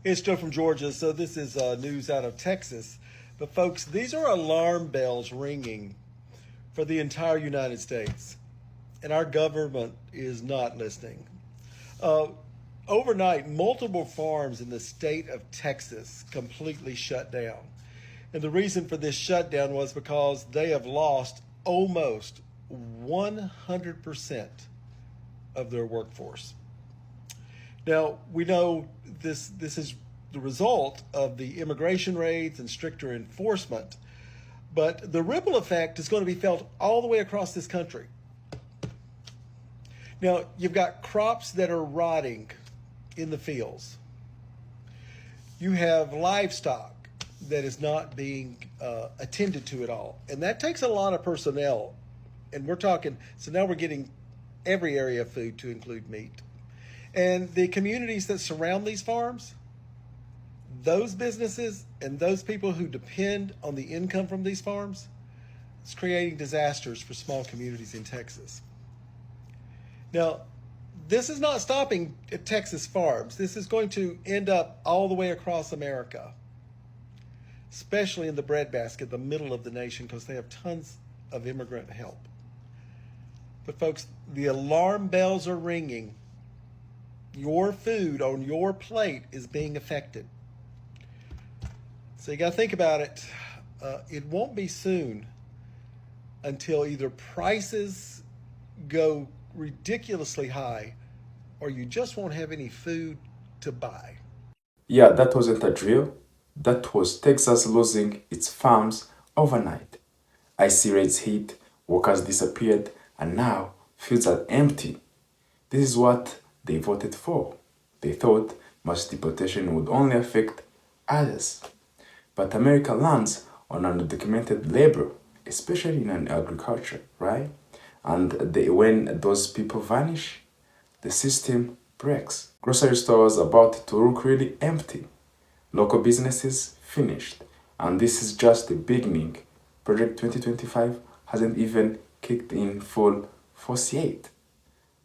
It's Joe from Georgia. So this is news out of Texas. But folks, these are alarm bells ringing for the entire United States. And our government is not listening. Overnight, multiple farms in the state of Texas completely shut down. And the reason for this shutdown was because they have lost almost 100% of their workforce. Now, we know this is the result of the immigration raids and stricter enforcement, but the ripple effect is going to be felt all the way across this country. Now, you've got crops that are rotting in the fields. You have livestock that is not being attended to at all. And that takes a lot of personnel. And we're talking, so now we're getting every area of food to include meat. And the communities that surround these farms, those businesses and those people who depend on the income from these farms, it's creating disasters for small communities in Texas. Now, this is not stopping at Texas farms. This is going to end up all the way across America, especially in the breadbasket, the middle of the nation, because they have tons of immigrant help. But folks, the alarm bells are ringing. Your food on your plate is being affected. So you got to think about it. It won't be soon until either prices go ridiculously high or you just won't have any food to buy. Yeah, that wasn't a drill. That was Texas losing its farms overnight. Icy raids hit, workers disappeared, and now fields are empty. This is what they voted for. They thought mass deportation would only affect others. But America lands on undocumented labor, especially in agriculture, right? And when those people vanish, the system breaks. Grocery stores about to look really empty. Local businesses finished. And this is just the beginning. Project 2025 hasn't even kicked in full force yet.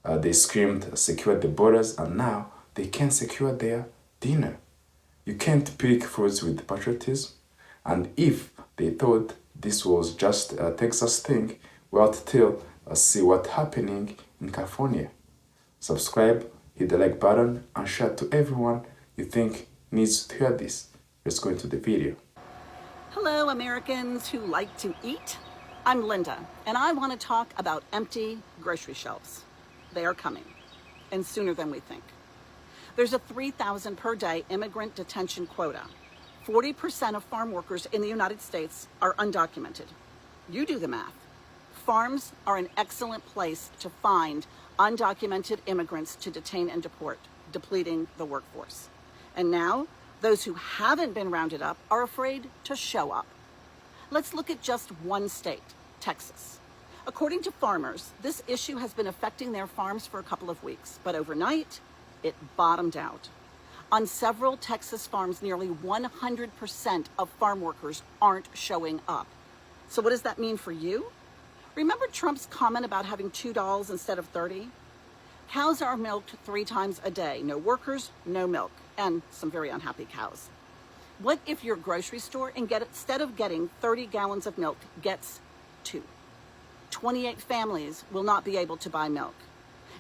They screamed, secure the borders, and now they can't secure their dinner. You can't pick fruits with patriotism. And if they thought this was just a Texas thing, well, till see what's happening in California. Subscribe, hit the like button, and share to everyone you think needs to hear this. Let's go into the video. Hello, Americans who like to eat. I'm Linda, and I want to talk about empty grocery shelves. They are coming, and sooner than we think. There's a 3,000 per day immigrant detention quota. 40% of farm workers in the United States are undocumented. You do the math. Farms are an excellent place to find undocumented immigrants to detain and deport, depleting the workforce. And now, those who haven't been rounded up are afraid to show up. Let's look at just one state, Texas. According to farmers, this issue has been affecting their farms for a couple of weeks, but overnight, it bottomed out. On several Texas farms, nearly 100% of farm workers aren't showing up. So what does that mean for you? Remember Trump's comment about having $2 instead of 30? Cows are milked 3 times a day. No workers, no milk, and some very unhappy cows. What if your grocery store, instead of getting 30 gallons of milk, gets 2? 28 families will not be able to buy milk.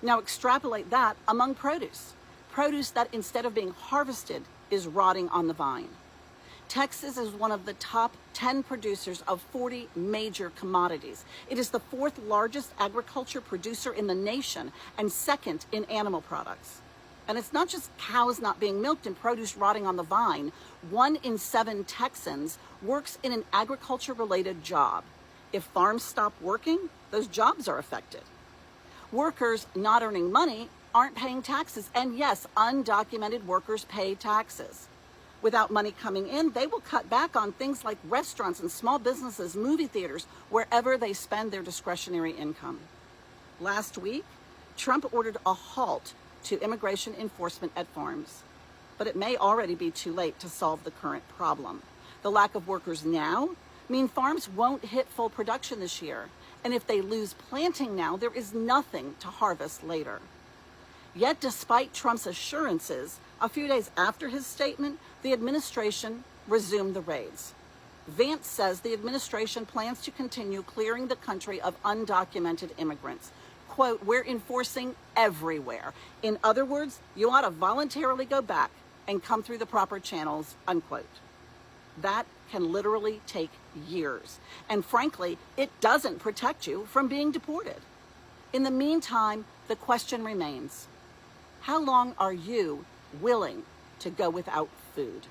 Now extrapolate that among produce. Produce that instead of being harvested is rotting on the vine. Texas is one of the top 10 producers of 40 major commodities. It is the 4th largest agriculture producer in the nation and 2nd in animal products. And it's not just cows not being milked and produce rotting on the vine. 1 in 7 Texans works in an agriculture-related job. If farms stop working, those jobs are affected. Workers not earning money aren't paying taxes. And yes, undocumented workers pay taxes. Without money coming in, they will cut back on things like restaurants and small businesses, movie theaters, wherever they spend their discretionary income. Last week, Trump ordered a halt to immigration enforcement at farms. But it may already be too late to solve the current problem. The lack of workers now mean farms won't hit full production this year. And if they lose planting now, there is nothing to harvest later. Yet, despite Trump's assurances, A few days after his statement, the administration resumed the raids. Vance says the administration plans to continue clearing the country of undocumented immigrants. Quote, we're enforcing everywhere. In other words, you ought to voluntarily go back and come through the proper channels, unquote. That can literally take years. And frankly, it doesn't protect you from being deported. In the meantime, the question remains, how long are you willing to go without food?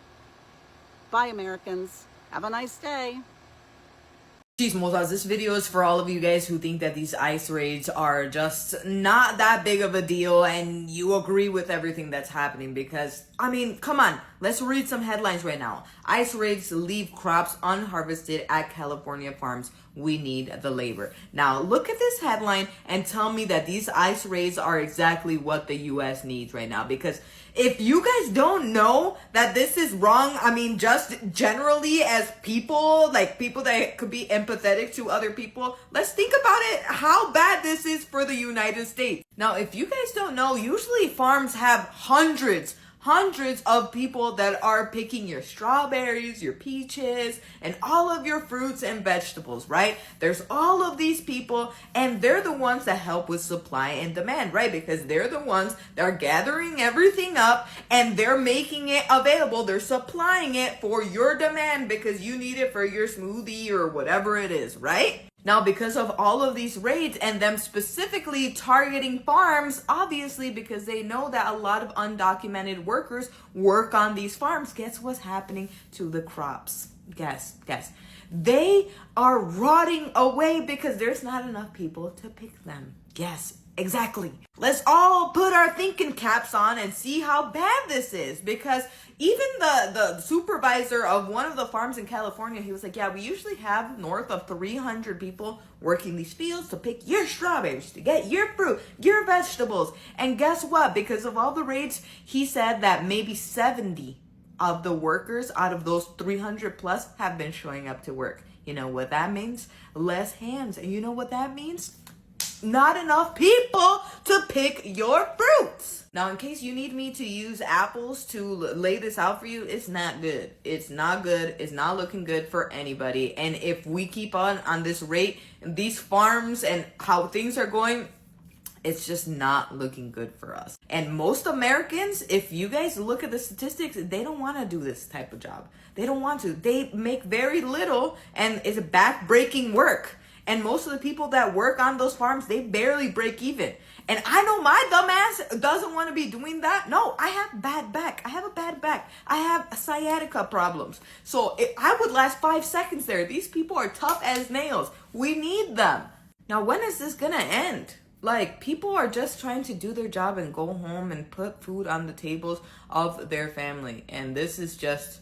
Bye, Americans. Have a nice day. Chismosas, this video is for all of you guys who think that these ICE raids are just not that big of a deal and you agree with everything that's happening because, I mean, come on, let's read some headlines right now. ICE raids leave crops unharvested at California farms. We need the labor. Now, look at this headline and tell me that these ICE raids are exactly what the U.S. needs right now. Because if you guys don't know that this is wrong, I mean, just generally as people, like people that could be empathetic to other people, let's think about it, how bad this is for the United States. Now, if you guys don't know, usually farms have hundreds of people that are picking your strawberries, your peaches, and all of your fruits and vegetables, right? There's all of these people, and they're the ones that help with supply and demand, right? Because they're the ones that are gathering everything up and they're making it available. They're supplying it for your demand because you need it for your smoothie or whatever it is, right? Now, because of all of these raids and them specifically targeting farms, obviously because they know that a lot of undocumented workers work on these farms, guess what's happening to the crops? Guess. They are rotting away because there's not enough people to pick them. Yes, exactly. Let's all put our thinking caps on and see how bad this is, because even the supervisor of one of the farms in California, he was like, yeah, we usually have north of 300 people working these fields to pick your strawberries, to get your fruit, your vegetables. And guess what? Because of all the raids, he said that maybe 70 of the workers out of those 300 plus have been showing up to work. You know what that means? Less hands. And you know what that means? Not enough people to pick your fruits. Now, in case you need me to use apples to lay this out for you, it's not good. It's not good. It's not looking good for anybody. And if we keep on this rate, these farms and how things are going, it's just not looking good for us. And most Americans, if you guys look at the statistics, they don't want to do this type of job. They don't want to. They make very little and it's back-breaking work. And most of the people that work on those farms, they barely break even. And I know my dumbass doesn't want to be doing that. No, I have bad back. I have a bad back. I have sciatica problems. So I would last 5 seconds there. These people are tough as nails. We need them. Now, when is this going to end? Like, people are just trying to do their job and go home and put food on the tables of their family. And this is just...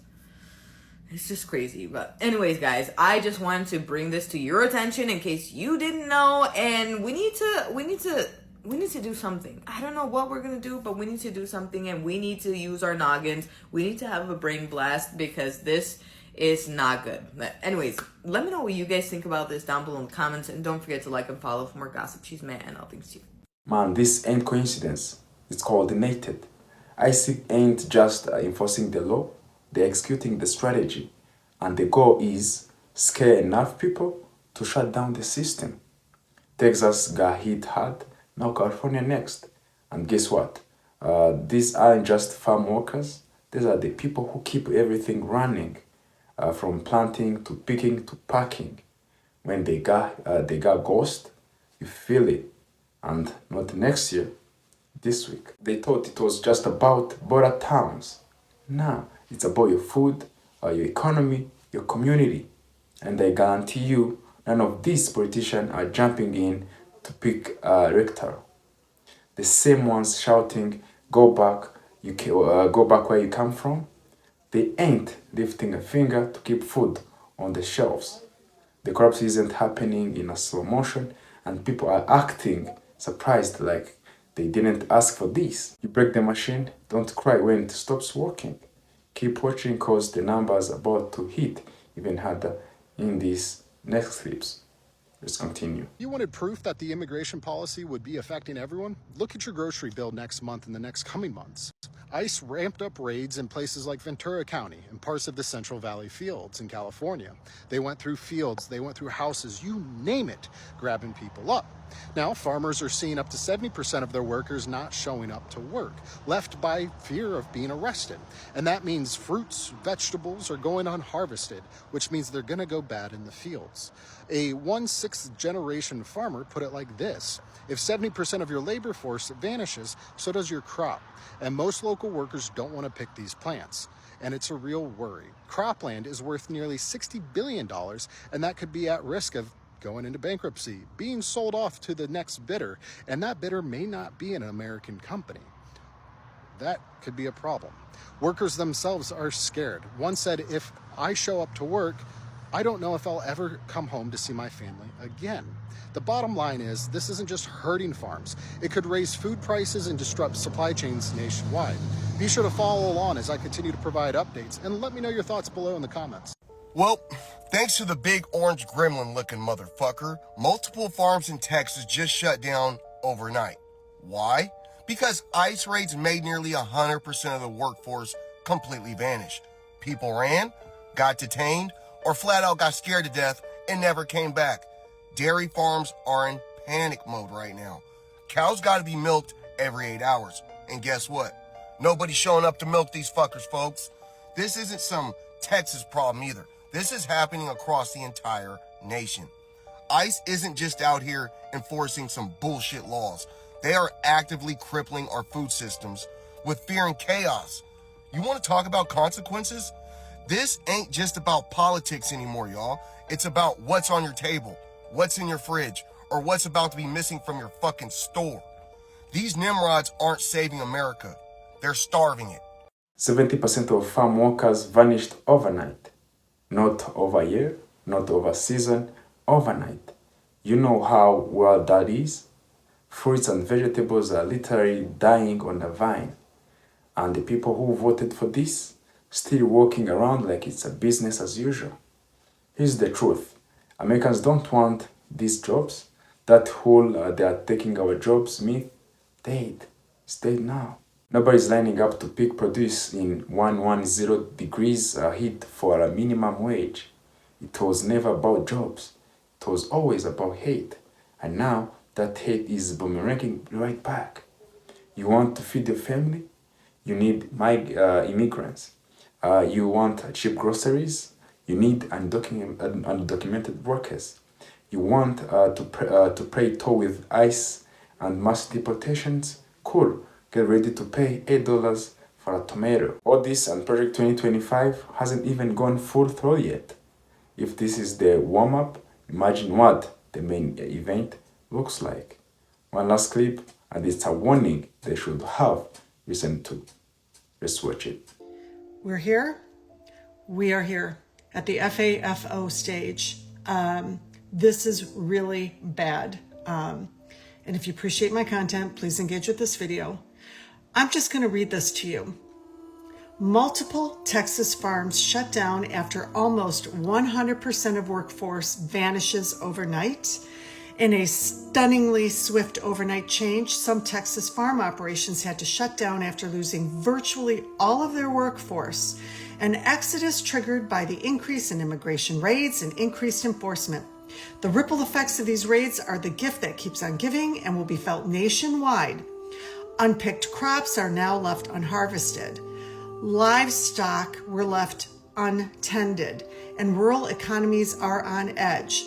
it's just crazy. But anyways, guys, I just wanted to bring this to your attention in case you didn't know, and we need to do something. I don't know what we're gonna do, but we need to do something, and we need to use our noggins. We need to have a brain blast because this is not good. But anyways, let me know what you guys think about this down below in the comments, and don't forget to like and follow for more gossip, chisme, and all things too. Man, this ain't coincidence. It's coordinated. ICE ain't just enforcing the law. They're executing the strategy, and the goal is scare enough people to shut down the system. Texas got hit hard, now California next. And guess what? These aren't just farm workers. These are the people who keep everything running, from planting to picking to packing. When they got ghost, you feel it. And not next year, this week. They thought it was just about border towns. Nah. It's about your food, your economy, your community. And I guarantee you, none of these politicians are jumping in to pick rector. The same ones shouting, go back where you come from. They ain't lifting a finger to keep food on the shelves. The corruption isn't happening in a slow motion, and people are acting surprised like they didn't ask for this. You break the machine, don't cry when it stops working. Keep watching because the numbers about to hit even harder in these next clips. Let's continue. You wanted proof that the immigration policy would be affecting everyone? Look at your grocery bill next month and the next coming months. ICE ramped up raids in places like Ventura County and parts of the Central Valley fields in California. They went through fields, they went through houses, you name it, grabbing people up. Now, farmers are seeing up to 70% of their workers not showing up to work, left by fear of being arrested. And that means fruits, vegetables are going unharvested, which means they're going to go bad in the fields. A 1/6 generation farmer put it like this: if 70% of your labor force vanishes, so does your crop. And most local workers don't want to pick these plants. And it's a real worry. Cropland is worth nearly $60 billion, and that could be at risk of going into bankruptcy, being sold off to the next bidder, and that bidder may not be an American company. That could be a problem. Workers themselves are scared. One said, if I show up to work, I don't know if I'll ever come home to see my family again. The bottom line is, this isn't just hurting farms. It could raise food prices and disrupt supply chains nationwide. Be sure to follow along as I continue to provide updates, and let me know your thoughts below in the comments. Well, thanks to the big orange gremlin looking motherfucker, multiple farms in Texas just shut down overnight. Why? Because ICE raids made nearly 100% of the workforce completely vanish. People ran, got detained, or flat out got scared to death and never came back. Dairy farms are in panic mode right now. Cows gotta be milked every 8 hours. And guess what? Nobody's showing up to milk these fuckers, folks. This isn't some Texas problem either. This is happening across the entire nation. ICE isn't just out here enforcing some bullshit laws. They are actively crippling our food systems with fear and chaos. You want to talk about consequences? This ain't just about politics anymore, y'all. It's about what's on your table, what's in your fridge, or what's about to be missing from your fucking store. These Nimrods aren't saving America. They're starving it. 70% of farm workers vanished overnight. Not over a year, not over a season, overnight. You know how wild that is? Fruits and vegetables are literally dying on the vine. And the people who voted for this, still walking around like it's a business as usual. Here's the truth. Americans don't want these jobs. That whole they are taking our jobs myth, dead. It's dead now. Nobody's lining up to pick produce in 110 degrees heat for a minimum wage. It was never about jobs. It was always about hate. And now that hate is boomeranging right back. You want to feed your family? You need immigrants. You want cheap groceries? You need undocumented workers. You want to pay toll with ICE and mass deportations? Cool. Get ready to pay $8 for a tomato. All this and Project 2025 hasn't even gone full throttle yet. If this is the warm-up, imagine what the main event looks like. One last clip, and it's a warning they should have listened to. Let's watch it. We're here. We are here at the FAFO stage. This is really bad. And if you appreciate my content, please engage with this video. I'm just going to read this to you. Multiple Texas farms shut down after almost 100% of workforce vanishes overnight. In a stunningly swift overnight change, some Texas farm operations had to shut down after losing virtually all of their workforce, an exodus triggered by the increase in immigration raids and increased enforcement. The ripple effects of these raids are the gift that keeps on giving and will be felt nationwide. Unpicked crops are now left unharvested. Livestock were left untended, and rural economies are on edge.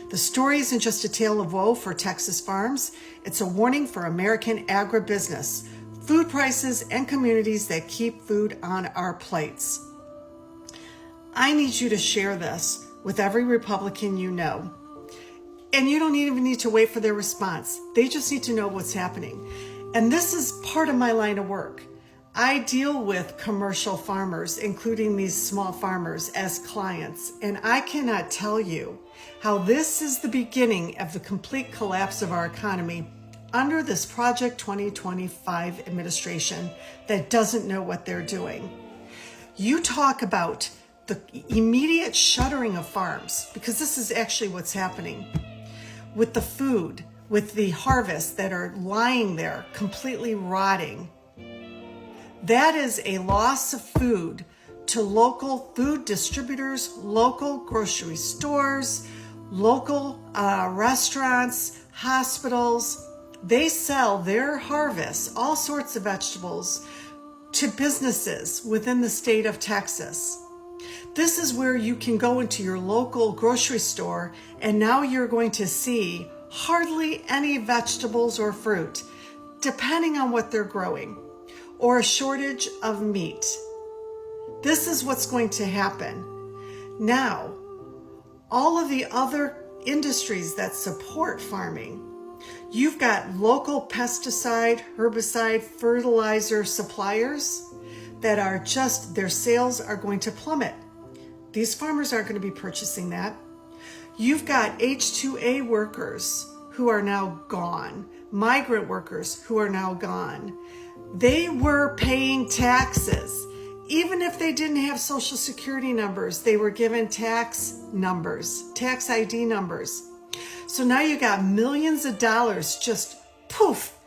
The story isn't just a tale of woe for Texas farms. It's a warning for American agribusiness, food prices, and communities that keep food on our plates. I need you to share this with every Republican you know. And you don't even need to wait for their response. They just need to know what's happening. And this is part of my line of work. I deal with commercial farmers, including these small farmers, as clients. And I cannot tell you how this is the beginning of the complete collapse of our economy under this Project 2025 administration that doesn't know what they're doing. You talk about the immediate shuttering of farms, because this is actually what's happening. with the food, with the harvests that are lying there completely rotting. That is a loss of food to local food distributors, local grocery stores, local restaurants, hospitals. They sell their harvests, all sorts of vegetables, to businesses within the state of Texas. This is where you can go into your local grocery store, and now you're going to see hardly any vegetables or fruit, depending on what they're growing, or a shortage of meat. This is what's going to happen. Now, all of the other industries that support farming, you've got local pesticide, herbicide, fertilizer suppliers that are just, their sales are going to plummet. These farmers aren't going to be purchasing that. You've got H-2A workers who are now gone, migrant workers who are now gone. They were paying taxes. Even if they didn't have social security numbers, they were given tax numbers, tax ID numbers. So now you got millions of dollars just poof,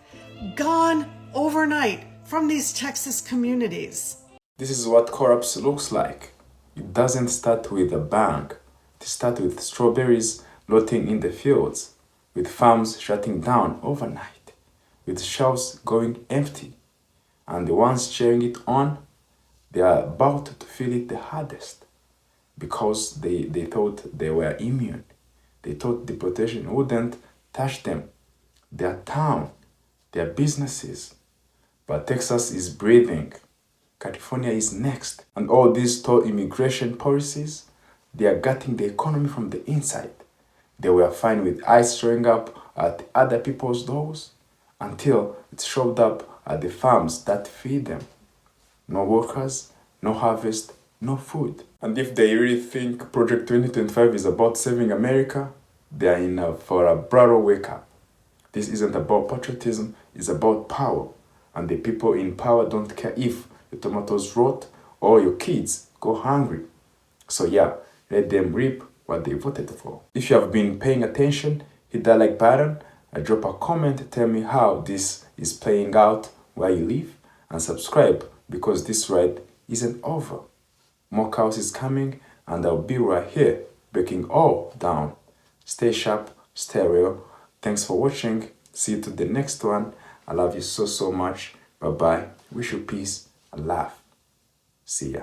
gone overnight from these Texas communities. This is what corruption looks like. It doesn't start with a bank. It starts with strawberries rotting in the fields, with farms shutting down overnight, with shelves going empty. And the ones cheering it on, they are about to feel it the hardest because they thought they were immune. They thought deportation wouldn't touch them, their town, their businesses. But Texas is breathing. California is next. And all these toll immigration policies, they are gutting the economy from the inside. They were fine with ICE showing up at other people's doors until it showed up at the farms that feed them. No workers, no harvest, no food. And if they really think Project 2025 is about saving America, they are in for a brutal wake-up. This isn't about patriotism, it's about power. And the people in power don't care if the tomatoes rot or your kids go hungry. So yeah, let them reap what they voted for. If you have been paying attention, hit that like button, drop a comment, tell me how this is playing out where you live, and subscribe because this ride isn't over. More chaos is coming, and I'll be right here breaking all down. Stay sharp, stay real. Thanks for watching. See you to the next one. I love you so much. Bye bye. Wish you peace and love. See ya.